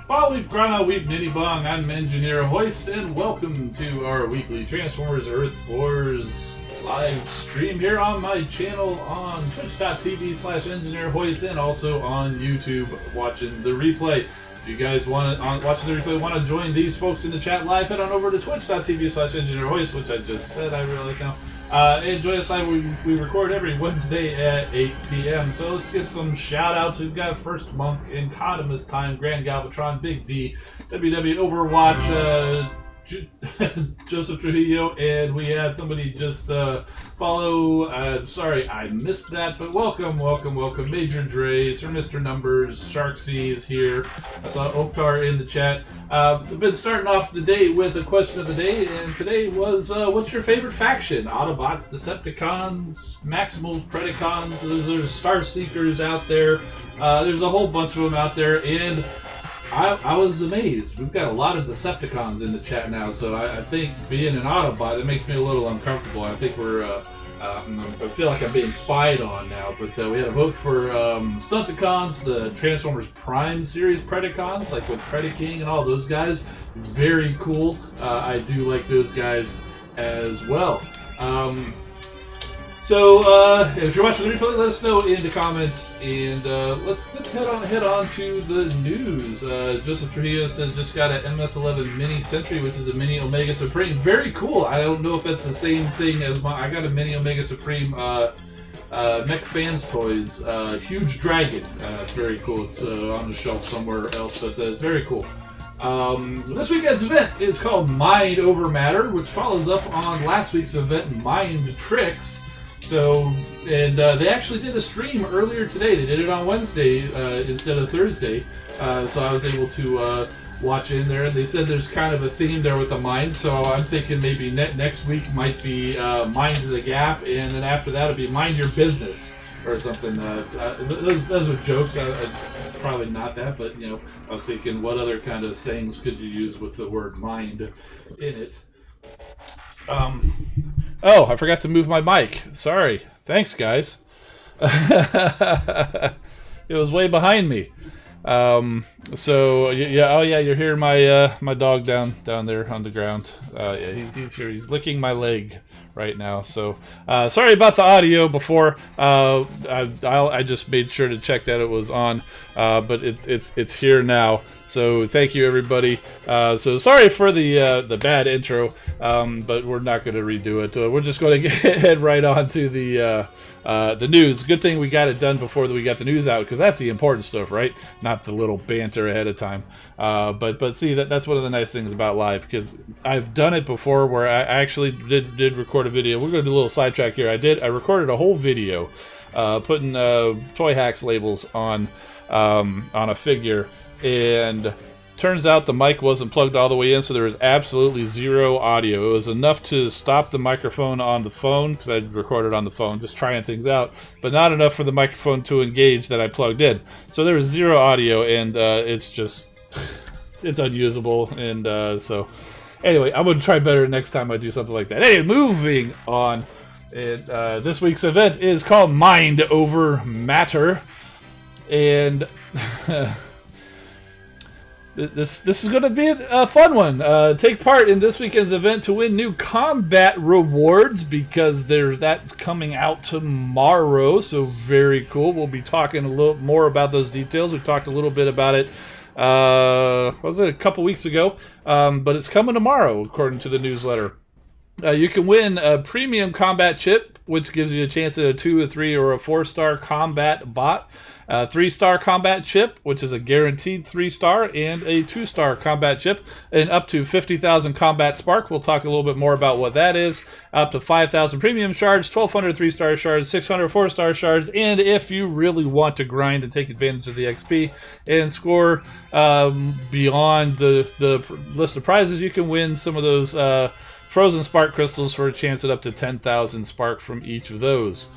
Fall Week, Groundhog Week, Nitty Bong, I'm Engineer Hoist, and welcome to our weekly Transformers Earth Wars live stream here on my channel on twitch.tv/Engineer Hoist, and also on YouTube watching the replay. If you guys want to, watching the replay, want to join these folks in the chat live, head on over to twitch.tv/Engineer Hoist, which I just said I really like now. And join us live. We record every Wednesday at 8 p.m. So let's get some shout outs. We've got First Monk, Incotimus Time, Grand Galvatron, Big D, WW Overwatch, Joseph Trujillo, and we had somebody just follow. Sorry, I missed that, but welcome, Major Dre, Sir Mr. Numbers, Sharksy is here. I saw Oktar in the chat. We've been starting off the day with a question of the day, and today was, what's your favorite faction? Autobots, Decepticons, Maximals, Predacons. There's Star Seekers out there. There's a whole bunch of them out there, and I was amazed. We've got a lot of Decepticons in the chat now, so I think being an Autobot, it makes me a little uncomfortable. I think I feel like I'm being spied on now, but we had a vote for Stunticons, the Transformers Prime series Predacons, like with Predaking and all those guys. Very cool. I do like those guys as well. So if you're watching the replay, let us know in the comments, and let's head on to the news. Joseph Trujillo says just got an MS-11 Mini Sentry, which is a Mini Omega Supreme. Very cool. I don't know if that's the same thing as I got a Mini Omega Supreme Mech Fans Toys. Huge Dragon. It's very cool. It's on the shelf somewhere else, but it's very cool. This weekend's event is called Mind Over Matter, which follows up on last week's event, Mind Tricks. So, and they actually did a stream earlier today. They did it on Wednesday instead of Thursday. So I was able to watch in there. And they said there's kind of a theme there with the mind. So I'm thinking maybe next week might be Mind the Gap. And then after that it'll be Mind Your Business or something. Those are jokes. Probably not that, but you know, I was thinking what other kind of sayings could you use with the word mind in it. Oh, I forgot to move my mic. Sorry. Thanks, guys. It was way behind me. So yeah. Oh yeah, you're hearing my dog down there on the ground. Yeah, he's here. He's licking my leg right now. So sorry about the audio before. I just made sure to check that it was on. But it's here now. So thank you, everybody. So sorry for the bad intro, but we're not going to redo it. We're just going to head right on to the news. Good thing we got it done before we got the news out, because that's the important stuff, right? Not the little banter ahead of time. But see, that's one of the nice things about live, because I've done it before where I actually did record a video. We're going to do a little sidetrack here. I recorded a whole video putting Toy Hacks labels on a figure, and turns out the mic wasn't plugged all the way in, so there was absolutely zero audio. It was enough to stop the microphone on the phone, because I recorded on the phone, just trying things out, but not enough for the microphone to engage that I plugged in. So there was zero audio, and it's unusable, and so anyway, I'm going to try better next time I do something like that. Anyway, moving on. This week's event is called Mind Over Matter, and This is going to be a fun one. Take part in this weekend's event to win new C.O.M.B.A.T rewards, because that's coming out tomorrow. So very cool. We'll be talking a little more about those details. We talked a little bit about it. Was it a couple weeks ago? But it's coming tomorrow, according to the newsletter. You can win a premium C.O.M.B.A.T chip, which gives you a chance at a 2, a 3, or a 4-star C.O.M.B.A.T bot. A 3-star C.O.M.B.A.T chip, which is a guaranteed 3-star, and a 2-star C.O.M.B.A.T chip, and up to 50,000 C.O.M.B.A.T Spark. We'll talk a little bit more about what that is. Up to 5,000 premium shards, 1,200 3-star shards, 600 4-star shards, and if you really want to grind and take advantage of the XP and score beyond the list of prizes, you can win some of those frozen spark crystals for a chance at up to 10,000 spark from each of those.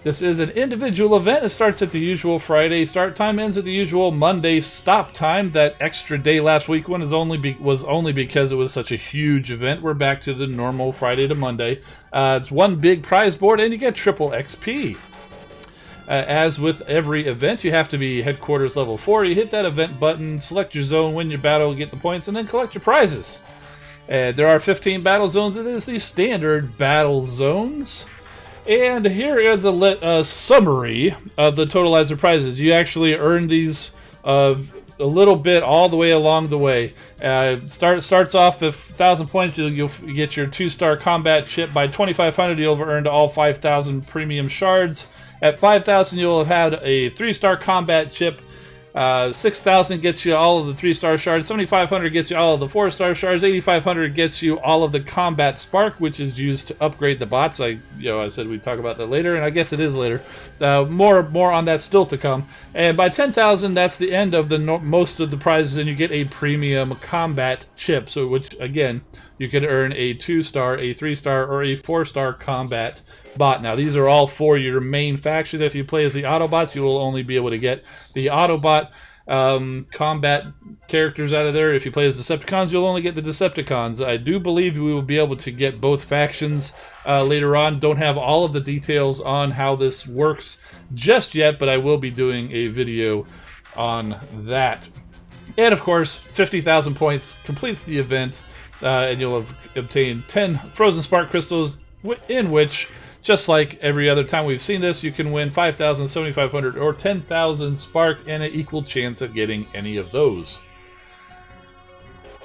This is an individual event. It starts at the usual Friday start time, ends at the usual Monday stop time. That extra day last week one was only because it was such a huge event. We're back to the normal Friday to Monday. It's one big prize board, and you get triple XP. As with every event, you have to be headquarters level 4. You hit that event button, select your zone, win your battle, get the points, and then collect your prizes. There are 15 battle zones. It is the standard battle zones. And here is a summary of the totalizer prizes. You actually earn these a little bit all the way along the way. Starts off with 1,000 points. You'll get your 2-star combat chip. By 2,500, you'll have earned all 5,000 premium shards. At 5,000, you'll have had a 3-star combat chip. 6,000 gets you all of the 3-star shards. 7,500 gets you all of the 4-star shards. 8,500 gets you all of the combat spark, which is used to upgrade the bots. I said we'd talk about that later, and I guess it is later. More on that still to come. And by 10,000, that's the end of most of the prizes, and you get a premium combat chip. So, which again, you can earn a 2-star, a 3-star, or a 4-star combat bot. Now, these are all for your main faction. If you play as the Autobots, you will only be able to get the Autobot combat characters out of there. If you play as Decepticons, you'll only get the Decepticons. I do believe we will be able to get both factions later on. Don't have all of the details on how this works just yet, but I will be doing a video on that. And of course, 50,000 points completes the event. And you'll have obtained 10 Frozen Spark Crystals, in which, just like every other time we've seen this, you can win 5,000, 7,500, or 10,000 Spark, and an equal chance at getting any of those.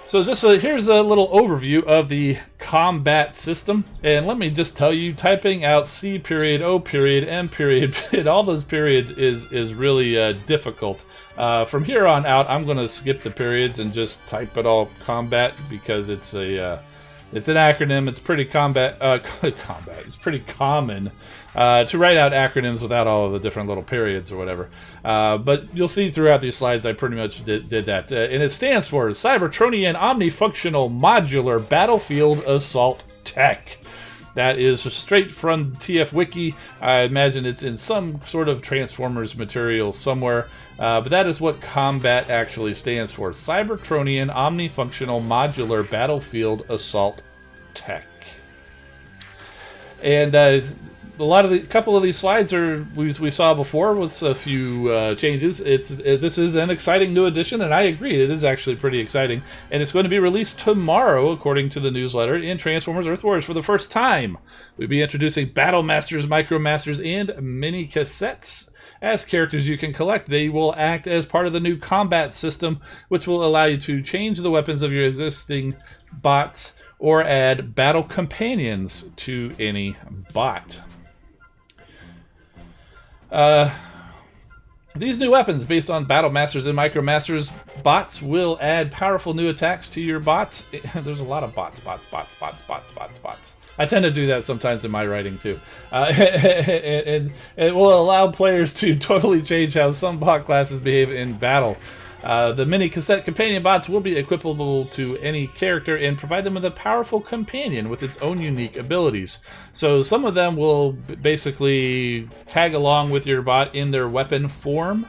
So here's a little overview of the combat system, and let me just tell you, typing out C period, O period, M period, all those periods is really difficult. From here on out, I'm going to skip the periods and just type it all combat, because it's an acronym. It's pretty It's pretty common to write out acronyms without all of the different little periods or whatever. But you'll see throughout these slides I pretty much did that. And it stands for Cybertronian Omnifunctional Modular Battlefield Assault Tech. That is straight from TF Wiki. I imagine it's in some sort of Transformers material somewhere. But that is what COM.B.A.T actually stands for. Cybertronian Omnifunctional Modular Battlefield Assault Tech. And a couple of these slides we saw before with a few changes. This is an exciting new addition, and I agree, it is actually pretty exciting. And it's going to be released tomorrow, according to the newsletter, in Transformers Earth Wars for the first time. We'll be introducing Battle Masters, Micro Masters, and mini cassettes as characters you can collect. They will act as part of the new combat system, which will allow you to change the weapons of your existing bots or add battle companions to any bot. These new weapons, based on Battle Masters and Micro Masters bots, will add powerful new attacks to your bots. There's a lot of bots. I tend to do that sometimes in my writing too. And it will allow players to totally change how some bot classes behave in battle. The mini cassette companion bots will be equipable to any character and provide them with a powerful companion with its own unique abilities. So some of them will basically tag along with your bot in their weapon form,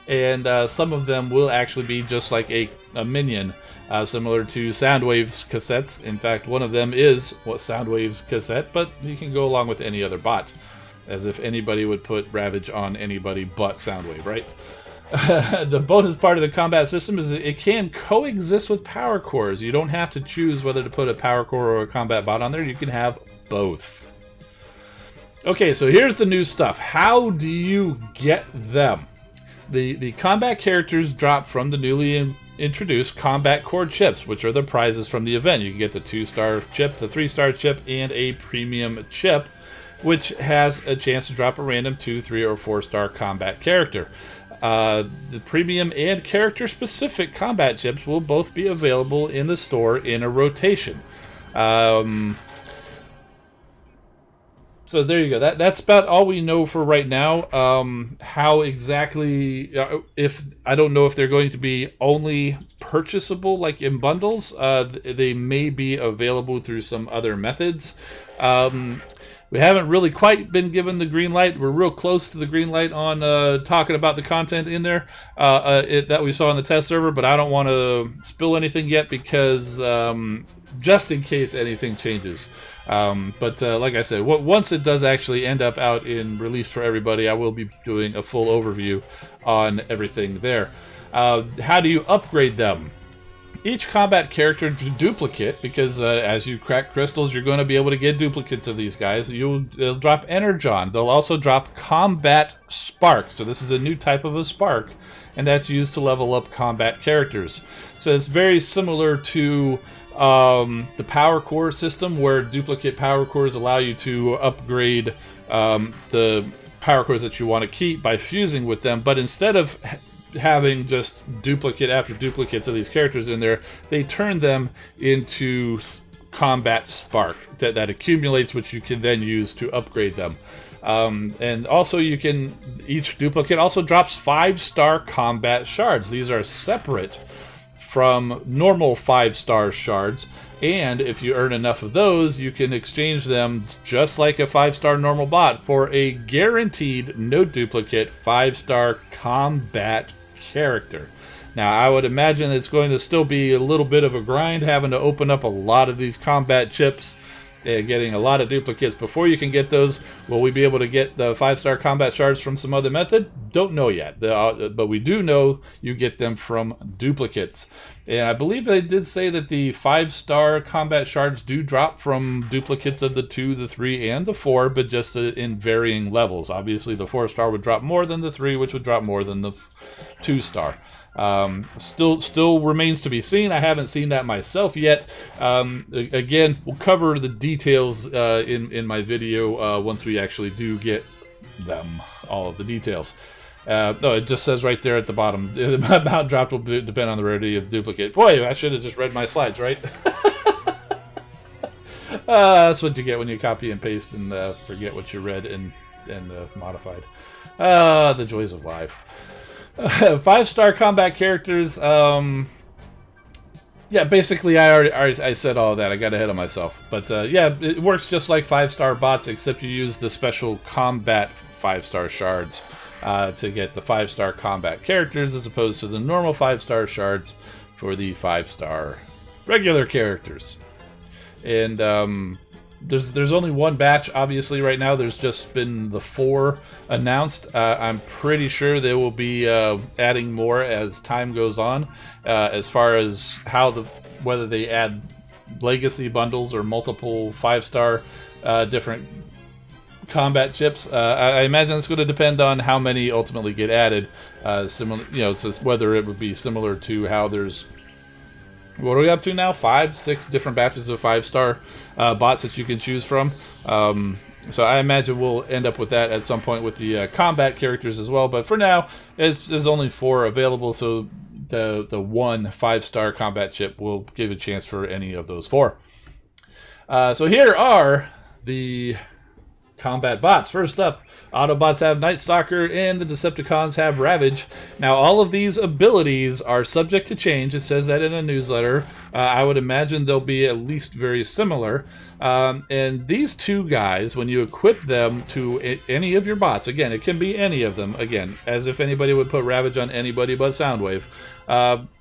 and some of them will actually be just like a minion, similar to Soundwave's cassettes. In fact, one of them is Soundwave's cassette, but you can go along with any other bot, as if anybody would put Ravage on anybody but Soundwave, right? The bonus part of the combat system is that it can coexist with power cores. You don't have to choose whether to put a power core or a combat bot on there. You can have both. Okay, so here's the new stuff. How do you get them? The combat characters drop from the newly introduced combat core chips, which are the prizes from the event. You can get the 2-star chip, the 3-star chip, and a premium chip, which has a chance to drop a random 2, 3, or 4-star combat character. The premium and character-specific combat chips will both be available in the store in a rotation. So there you go. That's about all we know for right now. How exactly? I don't know if they're going to be only purchasable, like in bundles. They may be available through some other methods. We haven't really quite been given the green light. We're real close to the green light on talking about the content in there that we saw on the test server, but I don't want to spill anything yet because just in case anything changes. But like I said, once it does actually end up out in release for everybody, I will be doing a full overview on everything there. How do you upgrade them? Each combat character duplicate, because as you crack crystals, you're going to be able to get duplicates of these guys. They'll drop Energon. They'll also drop Combat Spark. So this is a new type of a spark, and that's used to level up combat characters. So it's very similar to the Power Core system, where duplicate Power Cores allow you to upgrade the Power Cores that you want to keep by fusing with them. But instead of having just duplicate after duplicates of these characters in there, they turn them into Combat Spark that accumulates, which you can then use to upgrade them. And also each duplicate also drops 5-star combat shards. These are separate from normal 5-star shards, and if you earn enough of those, you can exchange them just like a 5-star normal bot for a guaranteed no duplicate 5-star combat character. Now, I would imagine it's going to still be a little bit of a grind, having to open up a lot of these combat chips and getting a lot of duplicates before you can get those. Will we be able to get the 5-star combat shards from some other method? Don't know yet, but we do know you get them from duplicates. And I believe they did say that the 5-star combat shards do drop from duplicates of the 2, the 3, and the 4, but just in varying levels. Obviously, the 4-star would drop more than the 3, which would drop more than the 2-star. Still remains to be seen. I haven't seen that myself yet. Again, we'll cover the details in my video once we actually do get them, all of the details. No, it just says right there at the bottom, the amount dropped will depend on the rarity of duplicate. Boy, I should have just read my slides, right? That's what you get when you copy and paste and forget what you read and modified. The joys of life. 5-star combat characters. Yeah, basically, I said all of that. I got ahead of myself. But yeah, it works just like 5-star bots, except you use the special combat 5-star shards to get the 5-star combat characters, as opposed to the normal 5-star shards for the 5-star regular characters. And there's only one batch, obviously, right now. There's just been the 4 announced. I'm pretty sure they will be adding more as time goes on, as far as whether they add legacy bundles or multiple 5-star different combat chips. I imagine it's going to depend on how many ultimately get added. Similar, so whether it would be similar to how there's, what are we up to now? 5, 6 different batches of 5-star bots that you can choose from. So I imagine we'll end up with that at some point with the combat characters as well. But for now, there's only 4 available, so the one 5-star combat chip will give a chance for any of those 4. So here are the combat bots. First up, Autobots have Night Stalker and the Decepticons have Ravage. Now, all of these abilities are subject to change. It says that in a newsletter. I would imagine they'll be at least very similar. And these 2 guys, when you equip them to any of your bots, again, it can be any of them, again, as if anybody would put Ravage on anybody but Soundwave,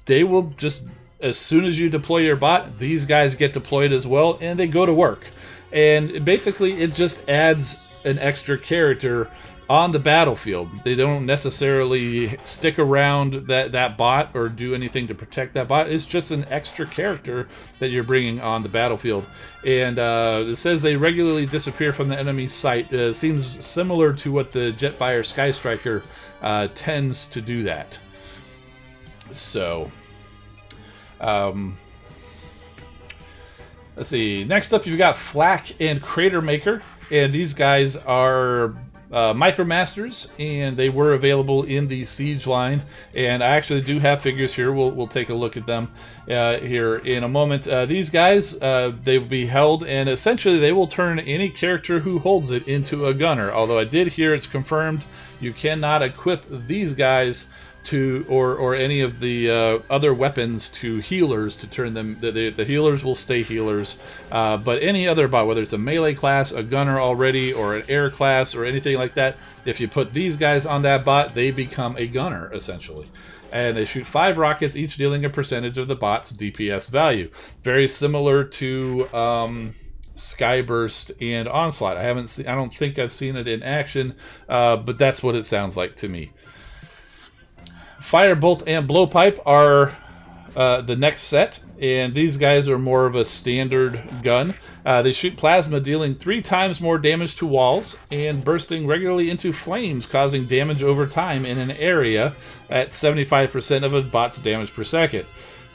they will just, as soon as you deploy your bot, these guys get deployed as well, and they go to work. And basically, it just adds an extra character on the battlefield. They don't necessarily stick around that bot or do anything to protect that bot. It's just an extra character that you're bringing on the battlefield. And it says they regularly disappear from the enemy's sight. Seems similar to what the Jetfire Sky Striker tends to do that. So, let's see. Next up, you've got Flak and Crater Maker, and these guys are Micromasters, and they were available in the Siege line. And I actually do have figures here. We'll take a look at them here in a moment. These guys, they will be held, and essentially they will turn any character who holds it into a gunner. Although I did hear it's confirmed you cannot equip these guys to, or any of the other weapons to healers to turn them. The healers will stay healers, but any other bot, whether it's a melee class, a gunner already, or an air class, or anything like that, if you put these guys on that bot, they become a gunner essentially. And they shoot 5 rockets, each dealing a percentage of the bot's DPS value. Very similar to Skyburst and Onslaught. I don't think I've seen it in action, but that's what it sounds like to me. Firebolt and Blowpipe are the next set, and these guys are more of a standard gun. They shoot plasma, dealing 3 times more damage to walls, and bursting regularly into flames, causing damage over time in an area at 75% of a bot's damage per second.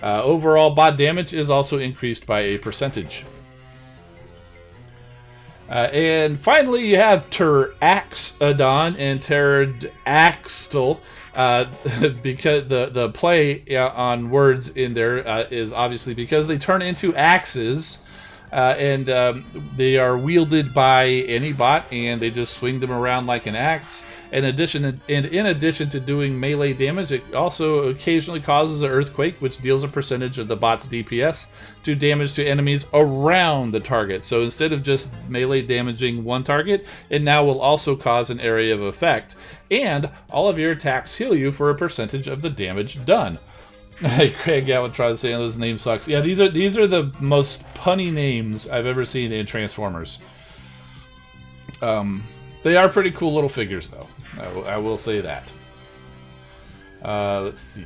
Overall bot damage is also increased by a percentage. And finally, you have Teraxodon and Pterodactyl. Because the play on words in there is obviously because they turn into axes, and they are wielded by any bot, and they just swing them around like an axe. In addition to doing melee damage, it also occasionally causes an earthquake, which deals a percentage of the bot's DPS to damage to enemies around the target. So instead of just melee damaging one target, it now will also cause an area of effect. And all of your attacks heal you for a percentage of the damage done. Craig Gatlin tried to say those name sucks. Yeah, these are the most punny names I've ever seen in Transformers. They are pretty cool little figures, though. I will say that. Let's see.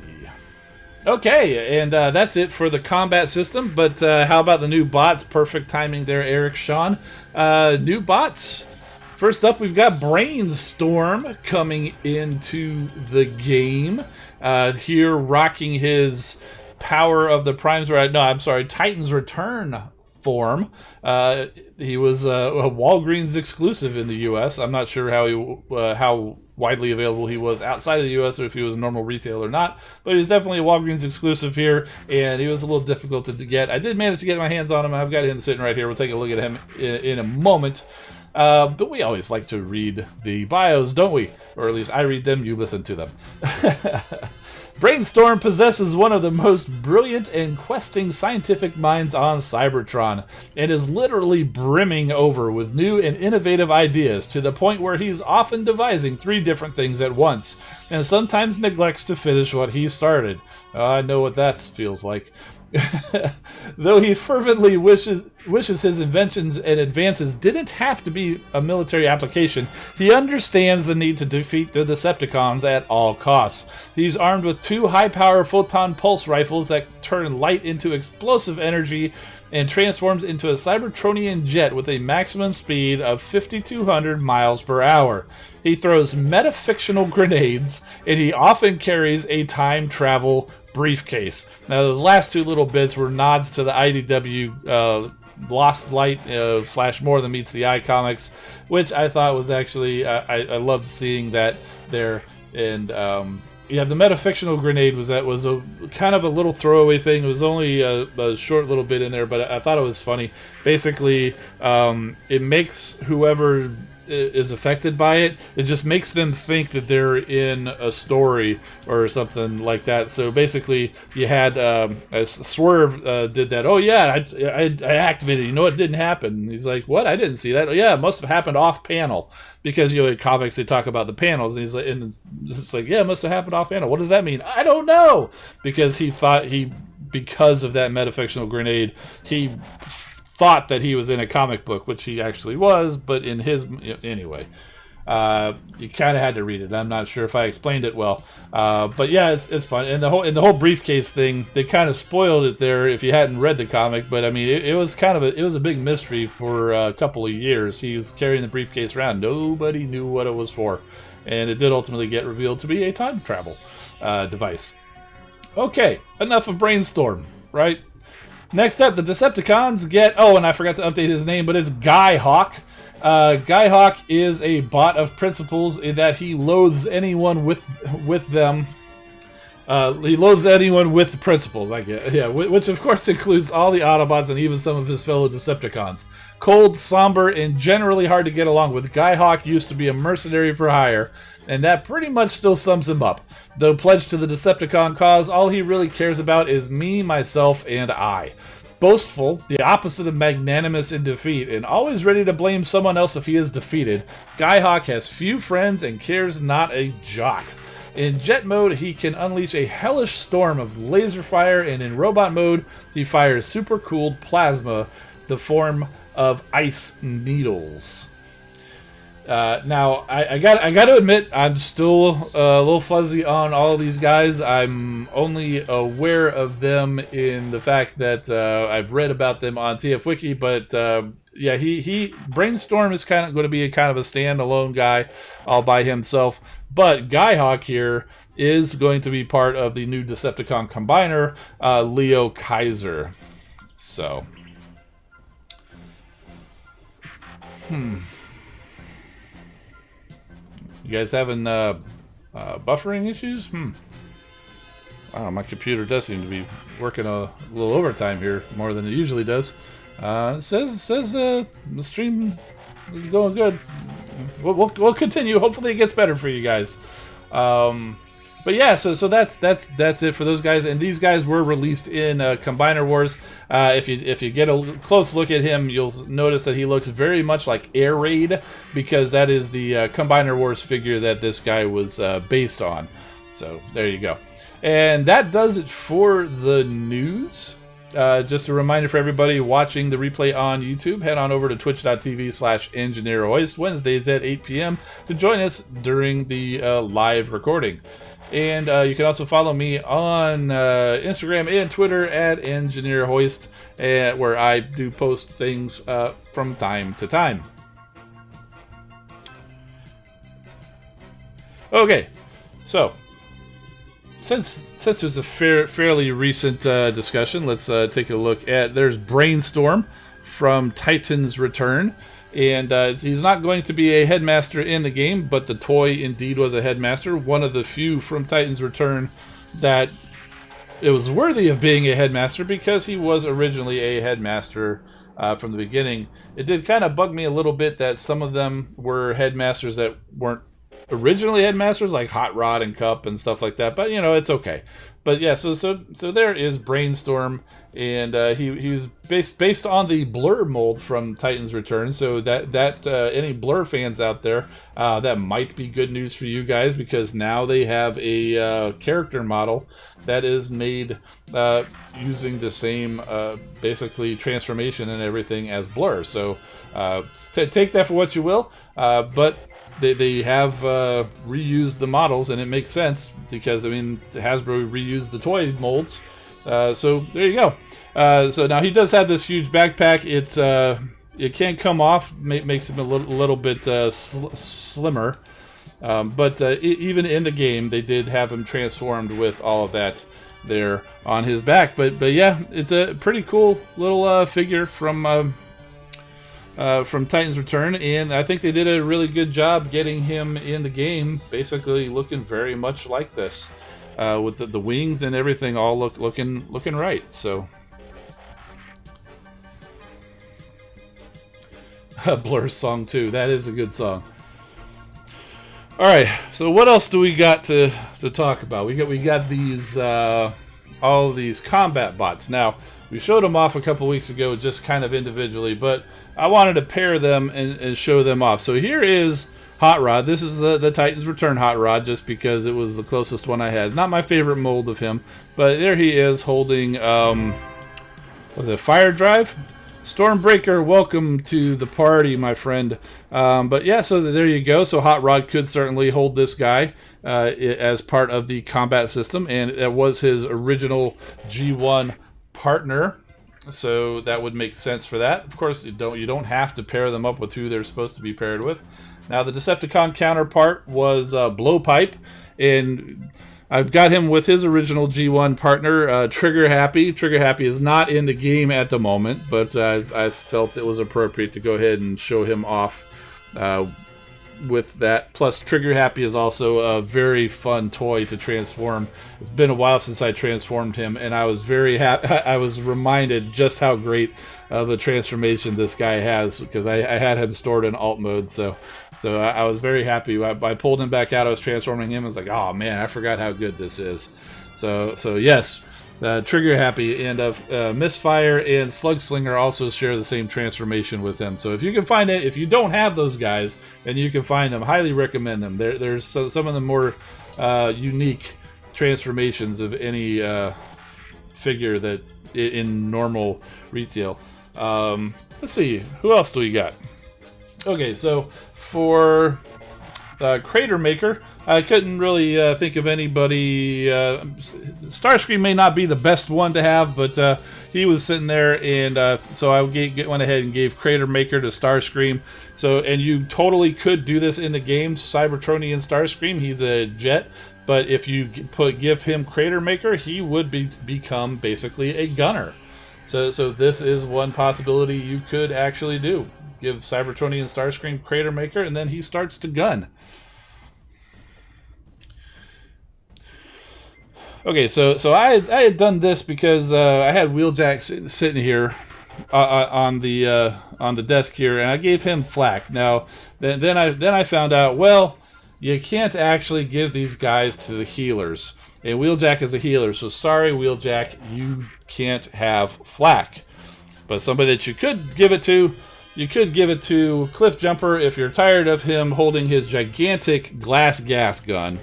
Okay, and that's it for the combat system. But how about the new bots? Perfect timing there, Eric Sean. New bots. First up, we've got Brainstorm coming into the game. Here, rocking his Power of the Primes. Titan's Return form. He was a Walgreens exclusive in the U.S. I'm not sure how widely available he was outside of the U.S. or if he was a normal retail or not, but he was definitely a Walgreens exclusive here, and he was a little difficult to get. I did manage to get my hands on him. I've got him sitting right here. We'll take a look at him in a moment. But we always like to read the bios, don't we? Or at least I read them, you listen to them. Brainstorm possesses one of the most brilliant and questing scientific minds on Cybertron, and is literally brimming over with new and innovative ideas, to the point where he's often devising 3 different things at once, and sometimes neglects to finish what he started. I know what that feels like. Though he fervently wishes his inventions and advances didn't have to be a military application, he understands the need to defeat the Decepticons at all costs. He's armed with 2 high-power photon pulse rifles that turn light into explosive energy, and transforms into a Cybertronian jet with a maximum speed of 5,200 miles per hour. He throws metafictional grenades, and he often carries a time travel briefcase. Now, those last 2 little bits were nods to the IDW Lost Light / More Than Meets the Eye comics, which I thought was actually, I loved seeing that there. And yeah, the metafictional grenade was a kind of a little throwaway thing. It was only a short little bit in there, but I thought it was funny. Basically, it makes whoever is affected by it, it just makes them think that they're in a story or something like that. So basically, you had Swerve did that. Oh yeah, I activated it. You know, it didn't happen. He's like, what? I didn't see that. Oh yeah, it must have happened off panel, because in comics they talk about the panels, and he's like, and it's like, yeah, it must have happened off panel. What does that mean? I don't know, because he thought because of that metafictional grenade, he thought that he was in a comic book, which he actually was, but in his... Anyway, you kind of had to read it. I'm not sure if I explained it well. But yeah, it's fun. And the whole briefcase thing, they kind of spoiled it there if you hadn't read the comic, but I mean, it was kind of it was a big mystery for a couple of years. He was carrying the briefcase around. Nobody knew what it was for. And it did ultimately get revealed to be a time travel device. Okay, enough of Brainstorm, right? Next up, the Decepticons get... Oh, and I forgot to update his name, but it's Guyhawk. Guyhawk is a bot of principles in that he loathes anyone with them. He loathes anyone with principles, I guess. Yeah, which of course includes all the Autobots and even some of his fellow Decepticons. Cold, somber, and generally hard to get along with, Guyhawk used to be a mercenary for hire, And that pretty much still sums him up. Though pledged to the Decepticon cause, all he really cares about is me, myself, and I. Boastful, the opposite of magnanimous in defeat, and always ready to blame someone else if he is defeated, Guyhawk has few friends and cares not a jot. In jet mode, he can unleash a hellish storm of laser fire, and in robot mode, he fires super-cooled plasma, the form of ice needles. Now, I got to admit, I'm still a little fuzzy on all of these guys. I'm only aware of them in the fact that I've read about them on TF Wiki, but yeah, he Brainstorm is kind of going to be a kind of a standalone guy all by himself. But Guyhawk here is going to be part of the new Decepticon combiner, Leo Kaiser. So, You guys having buffering issues? Wow, my computer does seem to be working a little overtime here, more than it usually does. It says the stream is going good. We'll continue. Hopefully it gets better for you guys. But yeah, so that's it for those guys, and these guys were released in Combiner Wars. If you get a close look at him, you'll notice that he looks very much like Air Raid, because that is the Combiner Wars figure that this guy was based on. So there you go, and that does it for the news. Just a reminder for everybody watching the replay on YouTube, head on over to twitch.tv/EngineerHoist Wednesdays at 8 p.m. to join us during the live recording. And you can also follow me on Instagram and Twitter at EngineerHoist, where I do post things from time to time. Okay, so since there's a fairly recent discussion, let's take a look at, there's Brainstorm from Titan's Return. And he's not going to be a headmaster in the game, but the toy indeed was a headmaster. One of the few from Titan's Return that it was worthy of being a headmaster, because he was originally a headmaster from the beginning. It did kind of bug me a little bit that some of them were headmasters that weren't originally headmasters, like Hot Rod and Cup and stuff like that, but you know, it's okay. But yeah, so there is Brainstorm, and he was based on the Blur mold from Titan's Return. So that any Blur fans out there, that might be good news for you guys, because now they have a character model that is made using the same basically transformation and everything as Blur. So take that for what you will, but they have reused the models, and it makes sense, because I mean, Hasbro reused the toy molds. So there you go. So now he does have this huge backpack. It can't come off, makes him a little bit slimmer. But even in the game, they did have him transformed with all of that there on his back. But yeah, it's a pretty cool little figure from Titan's Return, and I think they did a really good job getting him in the game, basically looking very much like this, with the wings and everything all looking right. So Blur's song too, that is a good song. All right, so what else do we got to talk about? We got these all these combat bots. Now, we showed them off a couple weeks ago, just kind of individually, but I wanted to pair them and show them off. So here is Hot Rod. This is the Titan's Return Hot Rod, just because it was the closest one I had. Not my favorite mold of him, but there he is holding, was it Fire Drive? Stormbreaker, welcome to the party, my friend. But yeah, so there you go. So Hot Rod could certainly hold this guy as part of the combat system, and it was his original G1 partner. So that would make sense for that. Of course, you don't have to pair them up with who they're supposed to be paired with. Now, the Decepticon counterpart was Blowpipe, and I've got him with his original G1 partner, Trigger Happy. Trigger Happy is not in the game at the moment, but I felt it was appropriate to go ahead and show him off with that. Plus, Trigger Happy is also a very fun toy to transform. It's been a while since I transformed him, and I was very happy. I was reminded just how great of a transformation this guy has, because I had him stored in alt mode. So I was very happy. I pulled him back out. I was transforming him. I was like, oh man, I forgot how good this is. So yes. Trigger Happy and Misfire and Slugslinger also share the same transformation with them. So if you can find it, if you don't have those guys and you can find them, highly recommend them. There's some of the more unique transformations of any figure that in normal retail. Let's see, who else do we got? Okay, so for Crater Maker, I couldn't really think of anybody. Starscream may not be the best one to have, but he was sitting there, and so I went ahead and gave Crater Maker to Starscream. So, and you totally could do this in the game, Cybertronian Starscream. He's a jet, but if you give him Crater Maker, he would become basically a gunner. So this is one possibility you could actually do. Give Cybertronian Starscream Crater Maker, and then he starts to gun. Okay, so I had done this because I had Wheeljack sitting here on the desk here, and I gave him flak. Now then I found out, well, you can't actually give these guys to the healers, and Wheeljack is a healer. So sorry, Wheeljack, you can't have flak. But somebody that you could give it to, you could give it to Cliff Jumper if you're tired of him holding his gigantic glass gas gun.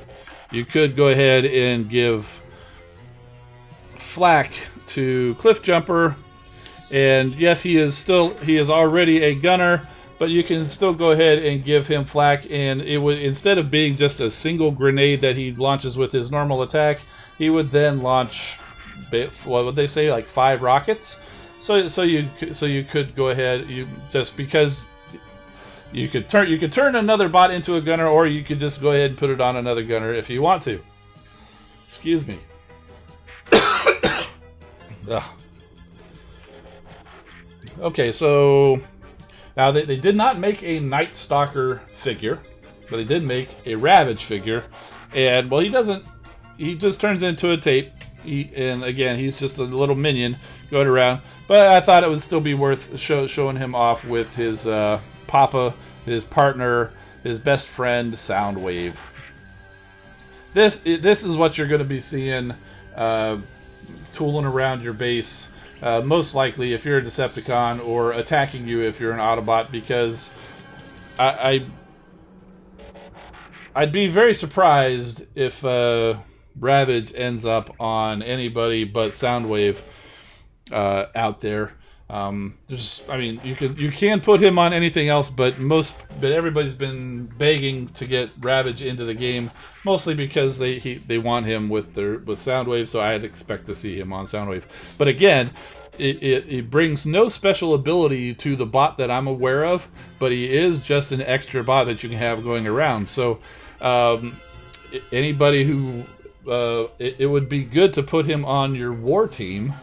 You could go ahead and give flak to Cliff Jumper, and yes, he is already a gunner, but you can still go ahead and give him flak, and it would, instead of being just a single grenade that he launches with his normal attack, he would then launch, what would they say, like 5 rockets. So you could go ahead, because you could turn another bot into a gunner, or you could just go ahead and put it on another gunner if you want to. Excuse me. Okay, so now they did not make a Night Stalker figure, but they did make a Ravage figure, and well, he just turns into a tape, and again, he's just a little minion going around, but I thought it would still be worth showing him off with his papa, his partner, his best friend, Soundwave. This is what you're going to be seeing tooling around your base, most likely if you're a Decepticon, or attacking you if you're an Autobot, because I'd be very surprised if Ravage ends up on anybody but Soundwave out there. You can put him on anything else, but everybody's been begging to get Ravage into the game, mostly because they want him with Soundwave. So I'd expect to see him on Soundwave. But again, it brings no special ability to the bot that I'm aware of, but he is just an extra bot that you can have going around. So anybody who it would be good to put him on your war team.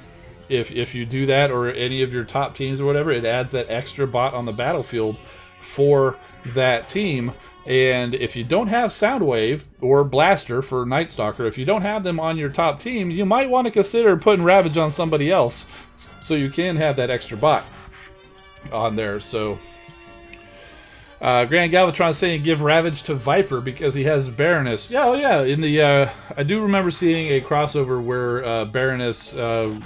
If you do that, or any of your top teams or whatever, it adds that extra bot on the battlefield for that team. And if you don't have Soundwave or Blaster for Night Stalker, if you don't have them on your top team, you might want to consider putting Ravage on somebody else, so you can have that extra bot on there. So Grand Galvatron saying give Ravage to Viper because he has Baroness. Yeah, in the I do remember seeing a crossover where Baroness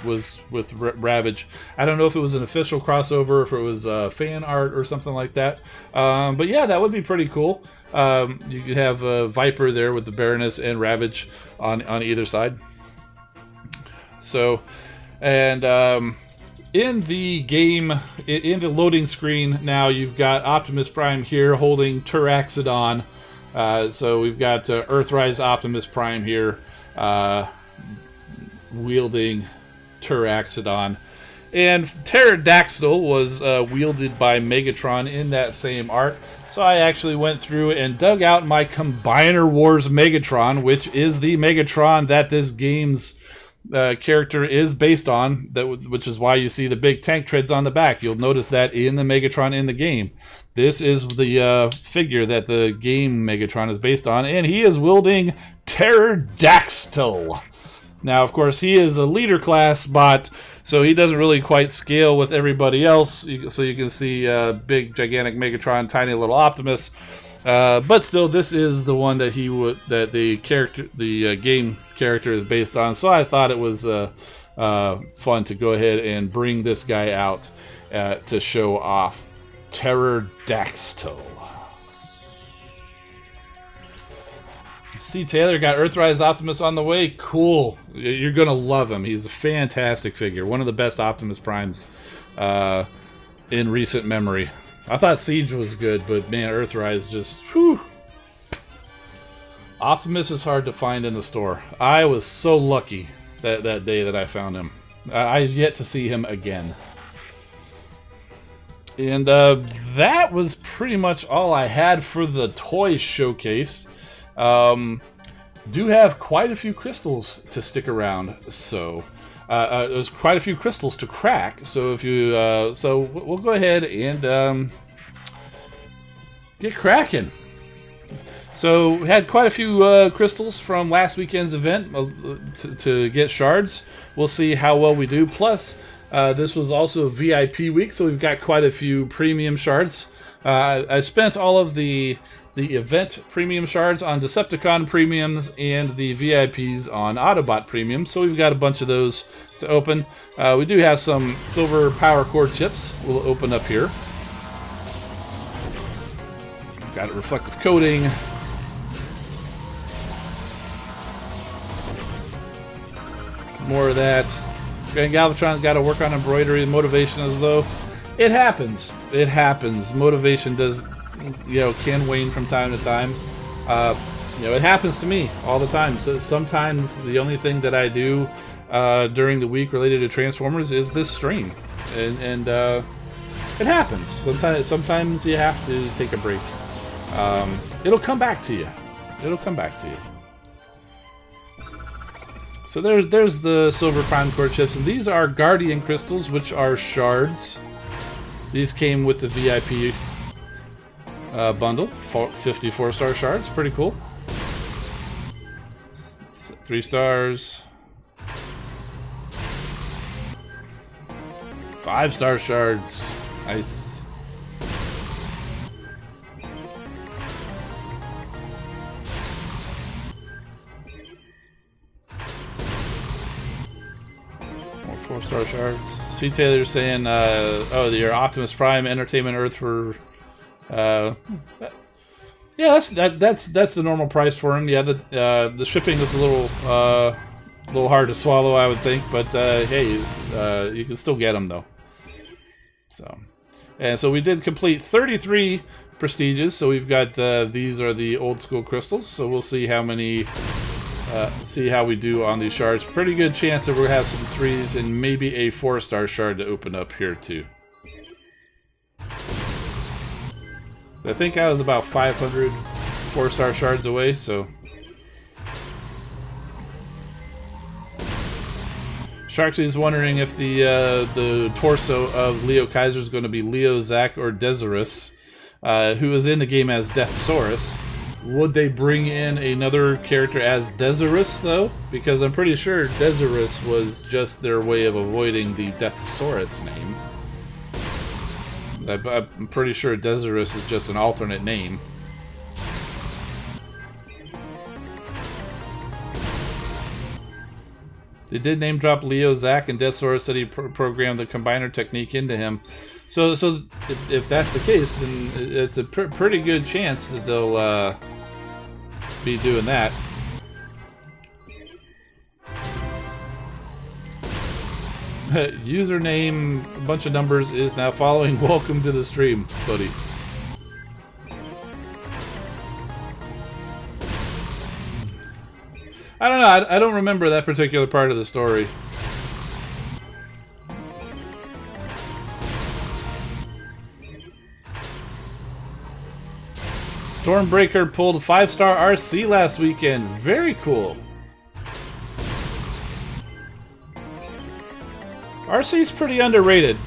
was with Ravage. I don't know if it was an official crossover, if it was fan art or something like that. But yeah, that would be pretty cool. You could have Viper there with the Baroness and Ravage on either side. So, and in the game, in the loading screen now, you've got Optimus Prime here holding Turaxodon. So we've got Earthrise Optimus Prime here wielding Turaxodon. And Pterodactyl was wielded by Megatron in that same art. So I actually went through and dug out my Combiner Wars Megatron, which is the Megatron that this game's character is based on, which is why you see the big tank treads on the back. You'll notice that in the Megatron in the game. This is the figure that the game Megatron is based on, and he is wielding Pterodactyl. Now, of course, he is a leader class bot, so he doesn't really quite scale with everybody else. So you can see big, gigantic Megatron, tiny little Optimus. But still, this is the one that the game character is based on. So I thought it was fun to go ahead and bring this guy out to show off Pterodactyl. See, Taylor got Earthrise Optimus on the way. Cool. You're going to love him. He's a fantastic figure. One of the best Optimus Primes in recent memory. I thought Siege was good, but man, Earthrise just... whew. Optimus is hard to find in the store. I was so lucky that day that I found him. I've yet to see him again. And that was pretty much all I had for the toy showcase. Do have quite a few crystals to stick around, so there's quite a few crystals to crack. So if you, so we'll go ahead and get cracking. So we had quite a few crystals from last weekend's event to get shards. We'll see how well we do. Plus, this was also VIP week, so we've got quite a few premium shards. I spent all of the event premium shards on Decepticon premiums and the VIPs on Autobot premiums, so we've got a bunch of those to open. We do have some silver power core chips we'll open up here. Got a reflective coating. More of that. Grand Galvatron's got to work on embroidery and motivation as though. It happens. It happens. Motivation does, can wane from time to time. It happens to me all the time. So sometimes the only thing that I do during the week related to Transformers is this stream, and it happens. Sometimes you have to take a break. It'll come back to you. It'll come back to you. So there's the silver prime core chips, and these are Guardian crystals, which are shards. These came with the VIP bundle, 54-star shards, pretty cool. 3 stars. 5-star shards, nice. More 4-star shards. C. Taylor saying, your Optimus Prime Entertainment Earth for, yeah, that's the normal price for him. Yeah, the shipping is a little hard to swallow, I would think, but hey, you can still get them though. So we did complete 33 prestiges. So we've got these are the old school crystals. So we'll see how many. See how we do on these shards. Pretty good chance that we'll have some 3s and maybe a 4-star shard to open up here too. I think I was about 500 4-star shards away, so. Sharksy is wondering if the torso of Leo Kaiser is going to be Leo, Zack, or Desirus, who is in the game as Deathsaurus. Would they bring in another character as Desirus, though? Because I'm pretty sure Desirus was just their way of avoiding the Deathsaurus name. I'm pretty sure Desirus is just an alternate name. They did name drop Leo, Zack, and Deathsaurus said he programmed the combiner technique into him. So if that's the case, then it's a pretty good chance that they'll be doing that. Username, a bunch of numbers, is now following. Welcome to the stream, buddy. I don't know. I don't remember that particular part of the story. Stormbreaker pulled a 5-star RC last weekend. Very cool. RC's pretty underrated.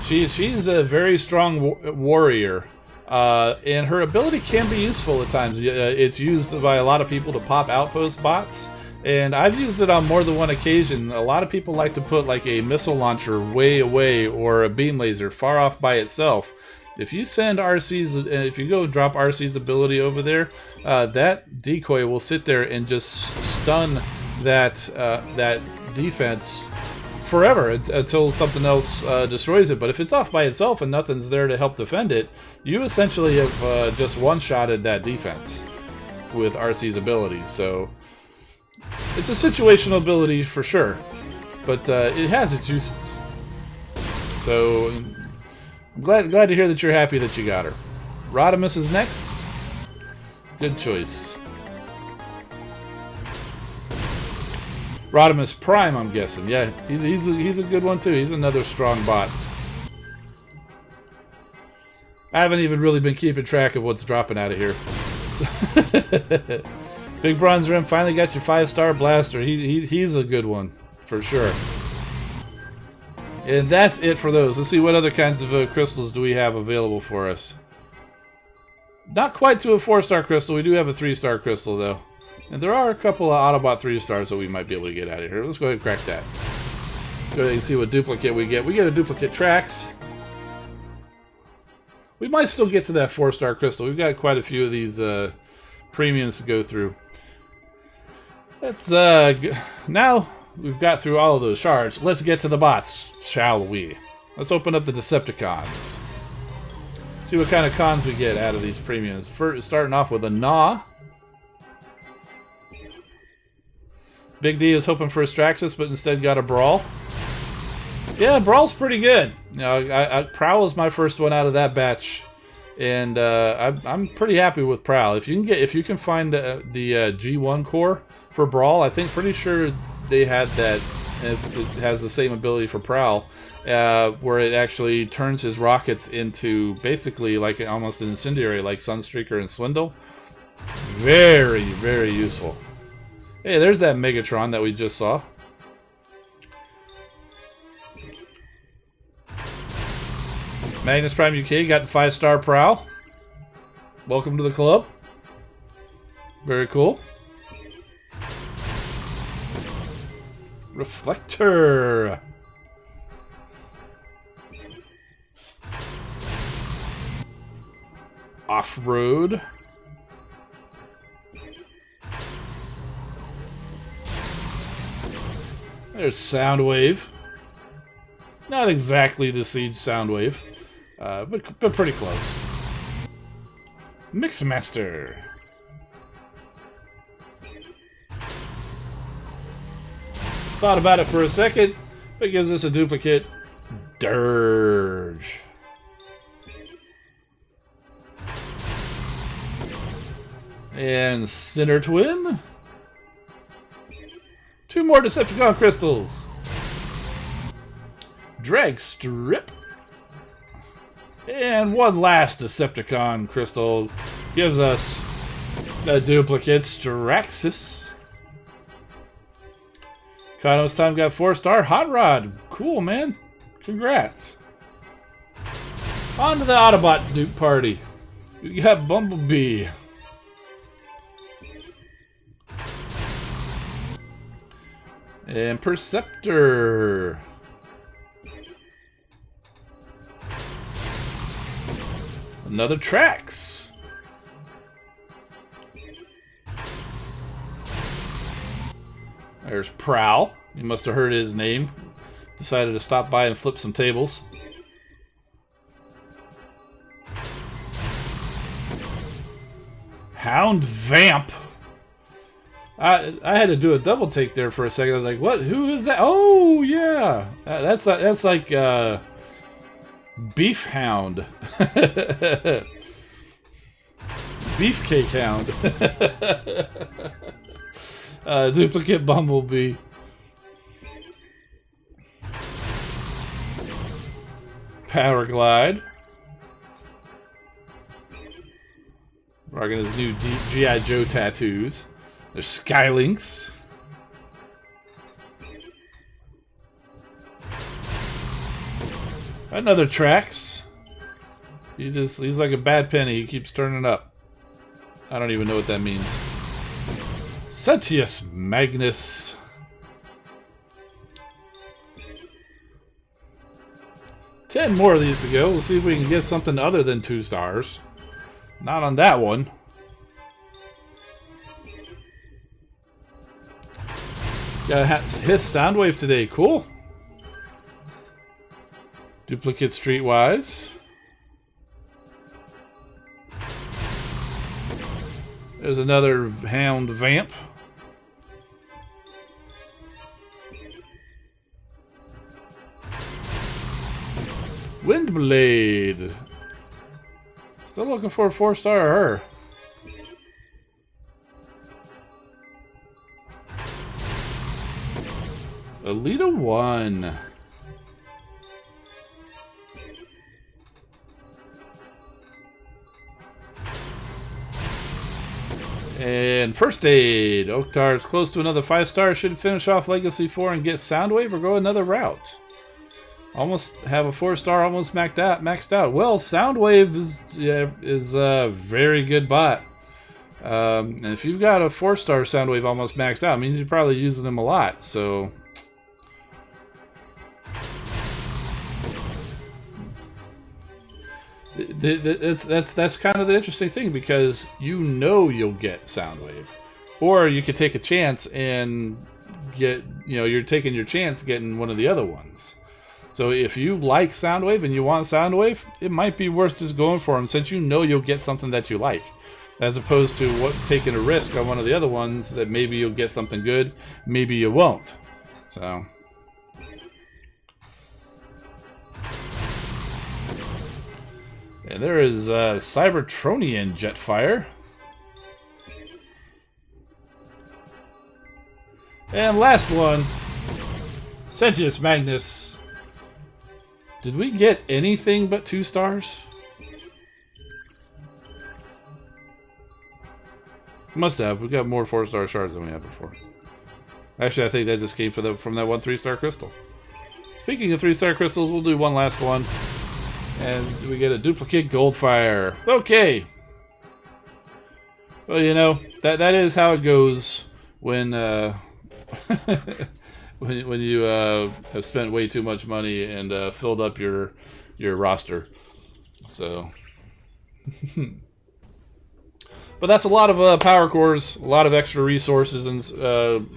She's a very strong warrior, and her ability can be useful at times. It's used by a lot of people to pop outpost bots, and I've used it on more than one occasion. A lot of people like to put like a missile launcher way away or a beam laser far off by itself. If you send if you go drop RC's ability over there, that decoy will sit there and just stun that defense forever until something else destroys it. But if it's off by itself and nothing's there to help defend it, you essentially have just one-shotted that defense with RC's ability. So it's a situational ability for sure, but it has its uses. So I'm glad to hear that you're happy that you got her. Rodimus is next. Good choice. Rodimus Prime, I'm guessing. Yeah, he's a good one too. He's another strong bot. I haven't even really been keeping track of what's dropping out of here. So Big Bronze Rim finally got your 5-star blaster. He's a good one for sure. And that's it for those. Let's see what other kinds of crystals do we have available for us. Not quite to a 4-star crystal. We do have a 3-star crystal though. And there are a couple of Autobot 3-stars that we might be able to get out of here. Let's go ahead and crack that. Go ahead and see what duplicate we get. We get a duplicate Trax. We might still get to that 4-star crystal. We've got quite a few of these premiums to go through. Let's now we've got through all of those shards. Let's get to the bots, shall we? Let's open up the Decepticons. See what kind of cons we get out of these premiums. First, starting off with a Gnaw. Big D is hoping for a Straxus, but instead got a Brawl. Yeah, Brawl's pretty good. You know, Prowl is my first one out of that batch, and I'm pretty happy with Prowl. If you can find the G1 core for Brawl, I think pretty sure they had that. It has the same ability for Prowl, where it actually turns his rockets into basically like almost an incendiary, like Sunstreaker and Swindle. Very, very useful. Hey, there's that Megatron that we just saw. Magnus Prime UK got the 5-star Prowl. Welcome to the club. Very cool. Reflector. Off-road. There's Soundwave. Not exactly the Siege Soundwave, but pretty close. Mixmaster. Thought about it for a second, but it gives us a duplicate Dirge. And Sinner Twin. 2 more Decepticon crystals. Drag Strip. And 1 last Decepticon crystal gives us a duplicate Straxus. Kano's time got 4-star Hot Rod. Cool, man. Congrats. On to the Autobot Duke Party. We got Bumblebee. And Perceptor. Another Trax. There's Prowl. You must have heard his name. Decided to stop by and flip some tables. Hound Vamp. I had to do a double take there for a second. I was like, "What? Who is that?" Oh yeah, that's like Beef Hound, Beefcake Hound, duplicate Bumblebee. Powerglide. Rocking his new G.I. Joe tattoos. There's Skylinks. Another Trax. He's like a bad penny. He keeps turning up. I don't even know what that means. Sentius Magnus. Ten more of these to go. We'll see if we can get something other than 2 stars. Not on that one. Got his Soundwave today. Cool. Duplicate Streetwise. There's another Hound Vamp. Windblade. Still looking for a 4-star her. Alita 1. And First Aid. Oktar is close to another 5-star. Should finish off Legacy 4 and get Soundwave or go another route. Almost have a 4-star, almost maxed out. Well, Soundwave is a very good bot. And if you've got a 4-star Soundwave almost maxed out, it means you're probably using them a lot. So that's kind of the interesting thing, because you know you'll get Soundwave, or you could take a chance and get, you're taking your chance getting one of the other ones. So if you like Soundwave and you want Soundwave, it might be worth just going for them, since you know you'll get something that you like, as opposed to taking a risk on one of the other ones that maybe you'll get something good, maybe you won't. So. And there is Cybertronian Jetfire. And last one, Sentius Magnus. Did we get anything but 2 stars? Must have. We got more 4-star shards than we had before. Actually, I think that just came from that one 3-star crystal. Speaking of 3-star crystals, we'll do one last one. And we get a duplicate Goldfire. Okay. Well, that is how it goes when when you have spent way too much money and filled up your roster. So, but that's a lot of power cores, a lot of extra resources, and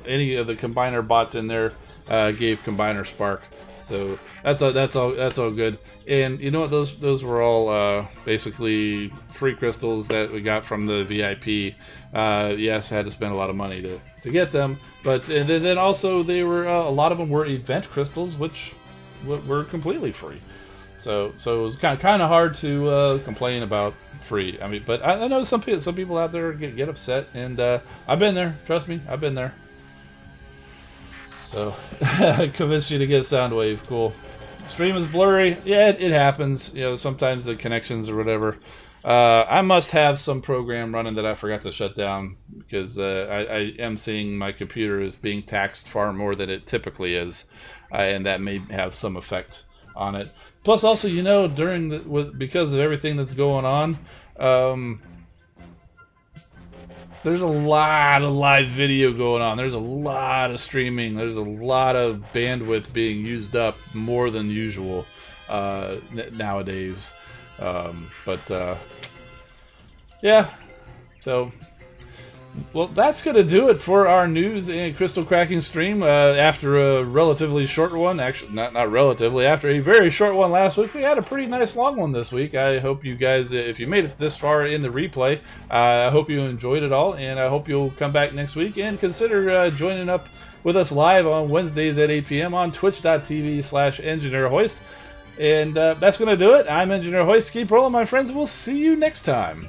any of the combiner bots in there gave combiner spark. So that's all good. And you know what? Those were all basically free crystals that we got from the VIP. Yes, I had to spend a lot of money to get them, but and then also they were a lot of them were event crystals, which were completely free. So it was kind of hard to complain about free. I mean, but I know some people out there get upset, and I've been there. Trust me, I've been there. So, I convinced you to get Soundwave. Cool. Stream is blurry. Yeah, it happens. Sometimes the connections or whatever. I must have some program running that I forgot to shut down, because I am seeing my computer is being taxed far more than it typically is, and that may have some effect on it. Plus, also, because of everything that's going on, there's a lot of live video going on. There's a lot of streaming. There's a lot of bandwidth being used up more than usual nowadays. Yeah. So, well, that's going to do it for our news and crystal cracking stream. After a relatively short one, actually, not relatively, after a very short one last week, we had a pretty nice long one this week. I hope you guys, if you made it this far in the replay, I hope you enjoyed it all, and I hope you'll come back next week and consider joining up with us live on Wednesdays at 8 p.m. on twitch.tv/EngineerHoist. And that's going to do it. I'm Engineer Hoist. Keep rolling, my friends. We'll see you next time.